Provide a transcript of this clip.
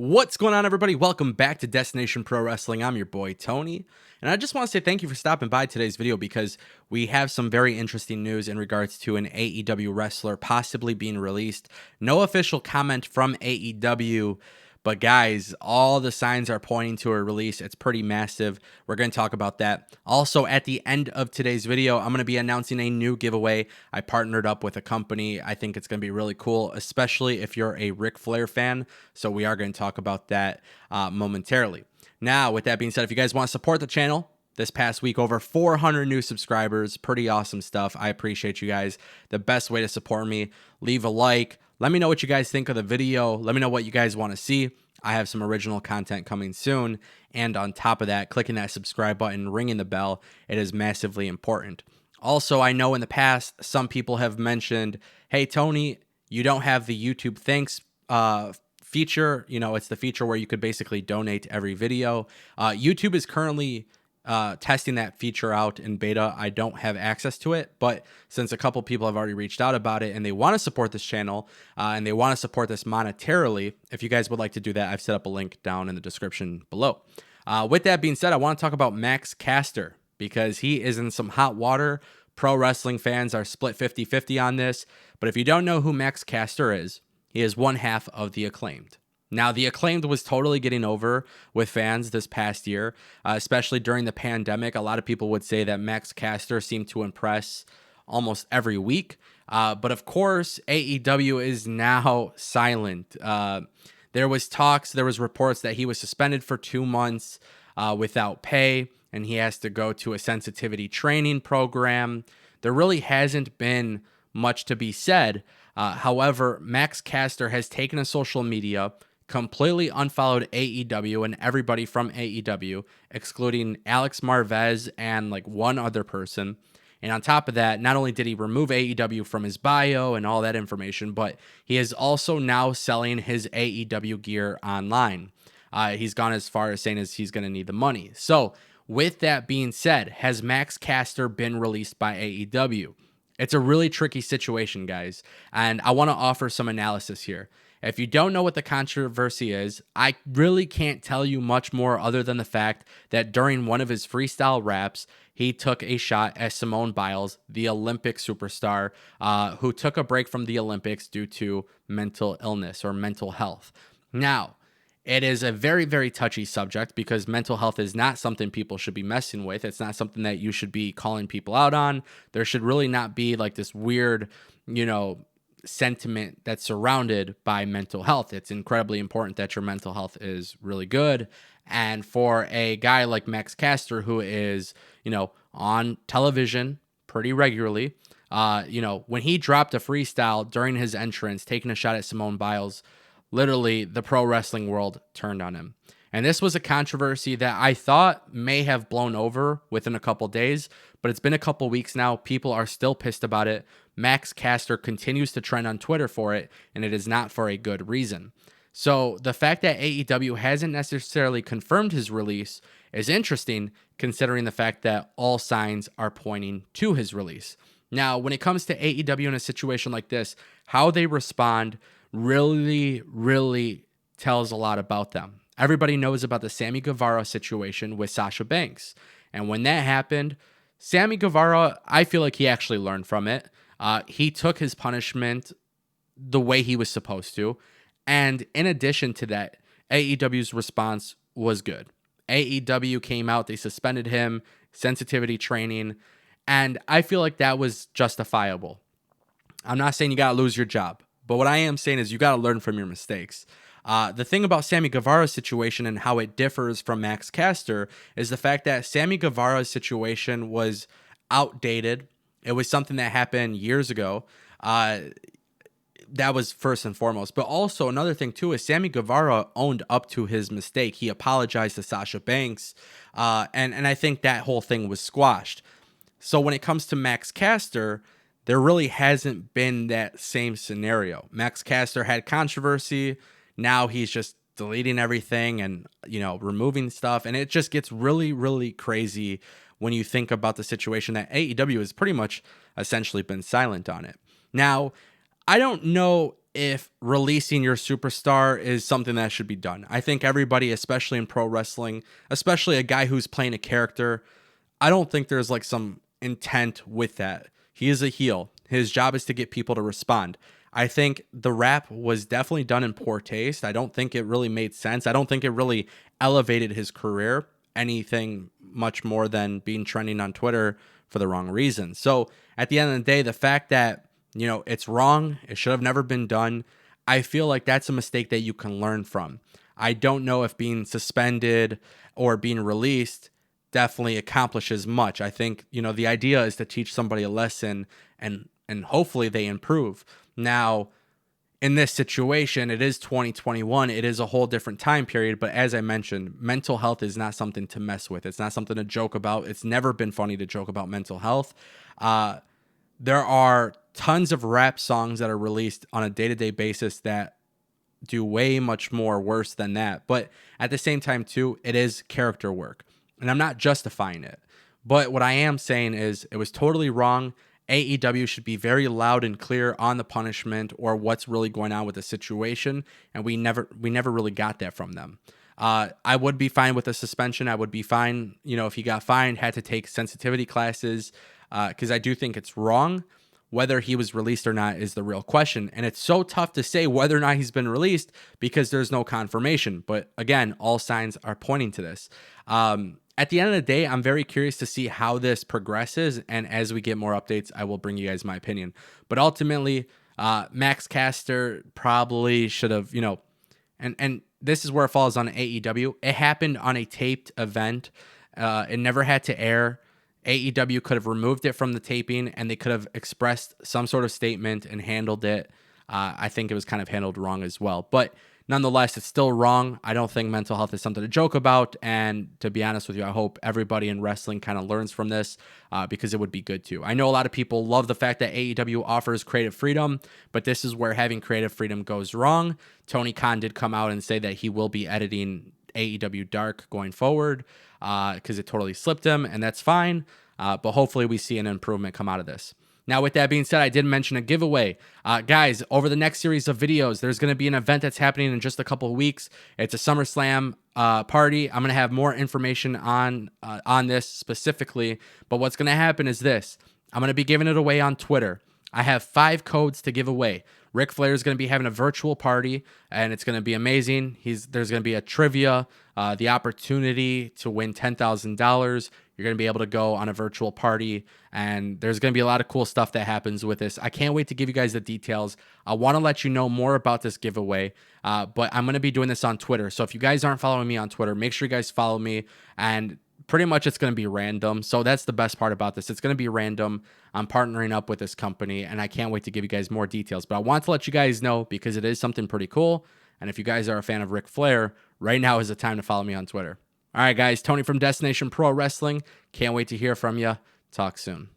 What's going on, everybody? Welcome back to Destination Pro Wrestling. I'm your boy, Tony. And I just want to say thank you for stopping by today's video because we have some very interesting news in regards to an AEW wrestler possibly being released. No official comment from AEW, but guys, all the signs are pointing to a release. It's pretty massive. We're going to talk about that. Also, at the end of today's video, I'm going to be announcing a new giveaway. I partnered up with a company. I think it's going to be really cool, especially if you're a Ric Flair fan. So we are going to talk about that momentarily. Now, with that being said, if you guys want to support the channel, this past week, over 400 new subscribers. Pretty awesome stuff. I appreciate you guys. The best way to support me, leave a like. Let me know what you guys think of the video. Let me know what you guys want to see. I have some original content coming soon. And on top of that, clicking that subscribe button, ringing the bell, it is massively important. Also, I know in the past, some people have mentioned, hey, Tony, you don't have the YouTube thanks feature. You know, it's the feature where you could basically donate every video. YouTube is currently testing that feature out in beta. I don't have access to it, but since a couple people have already reached out about it and they want to support this channel and they want to support this monetarily, if you guys would like to do that, I've set up a link down in the description below. With that being said, I want to talk about Max Caster because he is in some hot water. Pro wrestling fans are split 50-50 on this, but if you don't know who Max Caster is, he is one half of the Acclaimed. Now, the Acclaimed was totally getting over with fans this past year, especially during the pandemic. A lot of people would say that Max Caster seemed to impress almost every week. But of course, AEW is now silent. There was reports that he was suspended for 2 months without pay, and he has to go to a sensitivity training program. There really hasn't been much to be said. However, Max Caster has taken to social media, completely unfollowed AEW and everybody from AEW, excluding Alex Marvez and like one other person. And on top of that, not only did he remove AEW from his bio and all that information, but he is also now selling his AEW gear online. He's gone as far as saying as he's going to need the money. So with that being said, has Max Caster been released by AEW? It's a really tricky situation, guys, and I want to offer some analysis here. If you don't know what the controversy is, I really can't tell you much more other than the fact that during one of his freestyle raps, he took a shot at Simone Biles, the Olympic superstar, who took a break from the Olympics due to mental illness or mental health. Now, it is a very, very touchy subject because mental health is not something people should be messing with. It's not something that you should be calling people out on. There should really not be like this weird, sentiment that's surrounded by mental health. It's incredibly important that your mental health is really good. And for a guy like Max Caster, who is, on television pretty regularly, when he dropped a freestyle during his entrance, taking a shot at Simone Biles, literally the pro wrestling world turned on him. And this was a controversy that I thought may have blown over within a couple days, but it's been a couple weeks now. People are still pissed about it. Max Caster continues to trend on Twitter for it, and it is not for a good reason. So the fact that AEW hasn't necessarily confirmed his release is interesting, considering the fact that all signs are pointing to his release. Now, when it comes to AEW in a situation like this, how they respond really, really tells a lot about them. Everybody knows about the Sammy Guevara situation with Sasha Banks. And when that happened, Sammy Guevara, I feel like he actually learned from it. He took his punishment the way he was supposed to. And in addition to that, AEW's response was good. AEW came out, they suspended him, sensitivity training, and I feel like that was justifiable. I'm not saying you got to lose your job, but what I am saying is you got to learn from your mistakes. The thing about Sammy Guevara's situation and how it differs from Max Caster is the fact that Sammy Guevara's situation was outdated. It was something that happened years ago. That was first and foremost. But also another thing too is Sammy Guevara owned up to his mistake. He apologized to Sasha Banks. And I think that whole thing was squashed. So when it comes to Max Caster, there really hasn't been that same scenario. Max Caster had controversy. Now he's just deleting everything and, removing stuff. And it just gets really, really crazy when you think about the situation that AEW has pretty much essentially been silent on it. Now, I don't know if releasing your superstar is something that should be done. I think everybody, especially in pro wrestling, especially a guy who's playing a character, I don't think there's like some intent with that. He is a heel. His job is to get people to respond. I think the rap was definitely done in poor taste. I don't think it really made sense. I don't think it really elevated his career anything much more than being trending on Twitter for the wrong reason. So at the end of the day, the fact that, it's wrong, it should have never been done, I feel like that's a mistake that you can learn from. I don't know if being suspended or being released definitely accomplishes much. I think, the idea is to teach somebody a lesson and hopefully they improve. Now, in this situation, it is 2021. It is a whole different time period. But as I mentioned, mental health is not something to mess with. It's not something to joke about. It's never been funny to joke about mental health. There are tons of rap songs that are released on a day-to-day basis that do way much more worse than that. But at the same time, too, it is character work. And I'm not justifying it. But what I am saying is it was totally wrong. AEW should be very loud and clear on the punishment or what's really going on with the situation, and we never really got that from them. I would be fine with a suspension. I would be fine, if he got fined, had to take sensitivity classes, because I do think it's wrong. Whether he was released or not is the real question, and it's so tough to say whether or not he's been released because there's no confirmation. But again, all signs are pointing to this. At the end of the day, I'm very curious to see how this progresses. And as we get more updates, I will bring you guys my opinion. But ultimately, Max Caster probably should have, and this is where it falls on AEW. It happened on a taped event. It never had to air. AEW could have removed it from the taping and they could have expressed some sort of statement and handled it. I think it was kind of handled wrong as well. But nonetheless, it's still wrong. I don't think mental health is something to joke about. And to be honest with you, I hope everybody in wrestling kind of learns from this because it would be good too. I know a lot of people love the fact that AEW offers creative freedom, but this is where having creative freedom goes wrong. Tony Khan did come out and say that he will be editing AEW Dark going forward because it totally slipped him, and that's fine. But hopefully we see an improvement come out of this. Now, with that being said, I did mention a giveaway. Guys, over the next series of videos, there's going to be an event that's happening in just a couple of weeks. It's a SummerSlam party. I'm going to have more information on this specifically. But what's going to happen is this. I'm going to be giving it away on Twitter. I have 5 codes to give away. Ric Flair is going to be having a virtual party, and it's going to be amazing. There's going to be a trivia, the opportunity to win $10,000. You're going to be able to go on a virtual party, and there's going to be a lot of cool stuff that happens with this. I can't wait to give you guys the details. I want to let you know more about this giveaway, but I'm going to be doing this on Twitter. So if you guys aren't following me on Twitter, make sure you guys follow me, and pretty much it's going to be random. So that's the best part about this. It's going to be random. I'm partnering up with this company, and I can't wait to give you guys more details. But I want to let you guys know because it is something pretty cool. And if you guys are a fan of Ric Flair, right now is the time to follow me on Twitter. All right, guys, Tony from Destination Pro Wrestling. Can't wait to hear from you. Talk soon.